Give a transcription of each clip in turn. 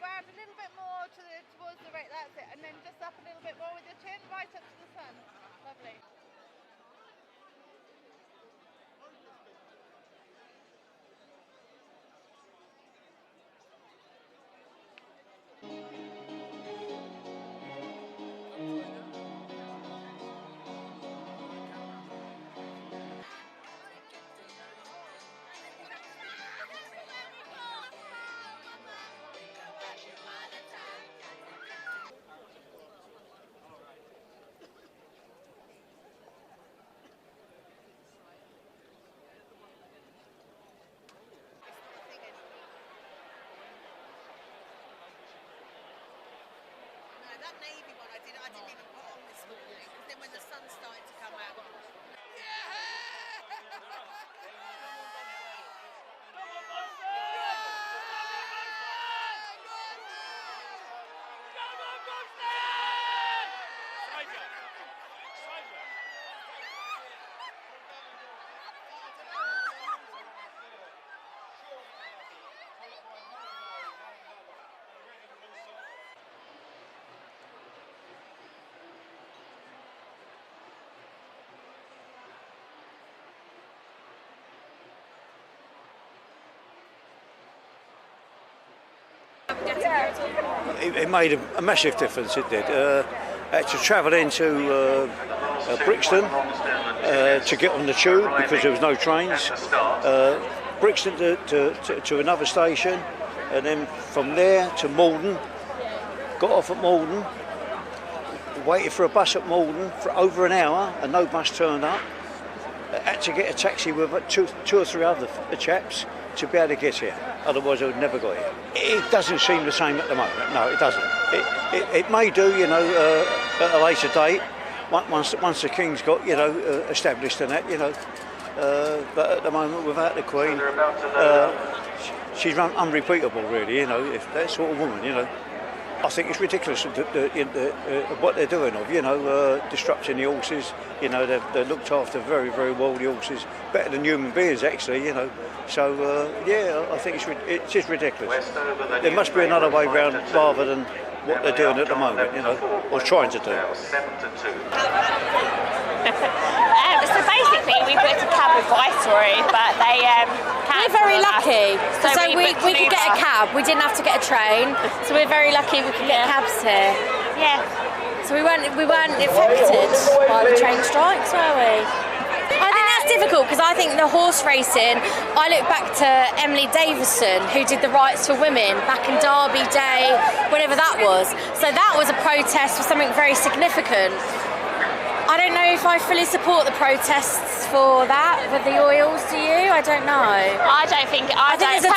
round a little bit more towards the right, that's it, and then just up a little bit more with your chin, right up to the sun. Lovely. That navy one I didn't even put on this morning, because then when the sun started to come out. It made a massive difference, it did. I had to travel into Brixton to get on the tube because there was no trains. Brixton to another station, and then from there to Malden. Got off at Malden, waited for a bus at Malden for over an hour and no bus turned up. I had to get a taxi with two or three other chaps to be able to get here, otherwise I would never got here. It doesn't seem the same at the moment, no it doesn't. It may do, you know, at a later date, once the King's got, you know, established and that, you know, but at the moment without the Queen, she's unrepeatable really, you know, if that sort of woman, you know. I think it's ridiculous what they're doing of, you know, disrupting the horses. You know, they're looked after very, very well, the horses, better than human beings actually, you know. So, yeah, I think it's just ridiculous. There must be another way round rather than what they're doing at the moment, you know, or trying to do. So basically we booked a cab with Viceroy, but they we're very lucky. So we could get a cab, we didn't have to get a train, so we're very lucky we could get cabs here. Yeah. So we weren't affected by the train strikes, were we? I think that's difficult because I think the horse racing, I look back to Emily Davison who did the rights for women back in Derby Day, whenever that was. So that was a protest for something very significant. I don't know if I fully support the protests for that, with the oils, do you? I don't know. I think there's a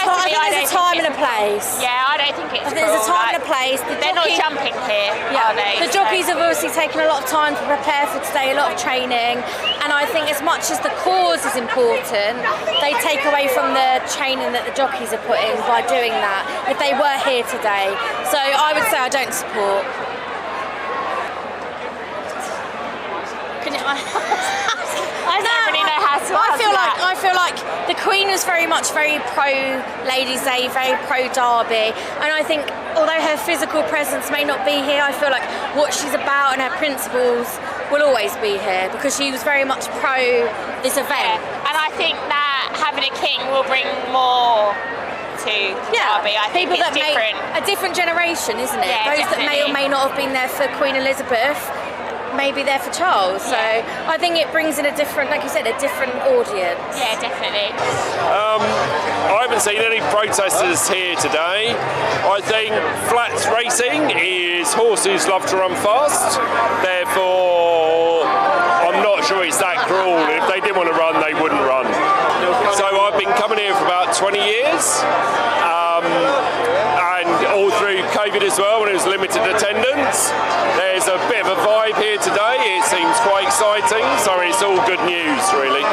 time and a place. Yeah, I don't think it's there's a time and a place. They're not jumping here, are they? The jockeys have obviously taken a lot of time to prepare for today, a lot of training, and I think as much as the cause is important, they take away from the training that the jockeys are putting by doing that, if they were here today. So I would say I don't support. I don't really know how to answer that. I feel like the Queen was very pro Ladies' Day, very pro Derby, and I think although her physical presence may not be here, I feel like what she's about and her principles will always be here because she was very much pro this event. Yeah. And I think that having a king will bring more to Derby. I think people it's different. A different generation, isn't it? Yeah, those definitely. that may or may not have been there for Queen Elizabeth, maybe there for Charles. So I think it brings in a different, like you said, a different audience. Yeah, definitely. I haven't seen any protesters here today. I think flats racing is horses love to run fast. Therefore, I'm not sure it's that cruel. If they didn't want to run, they wouldn't run. So I've been coming here for about 20 years. And all through COVID as well, when it was limited attendance. There's a bit of a vibe here today. It seems quite exciting, so it's all good news, really.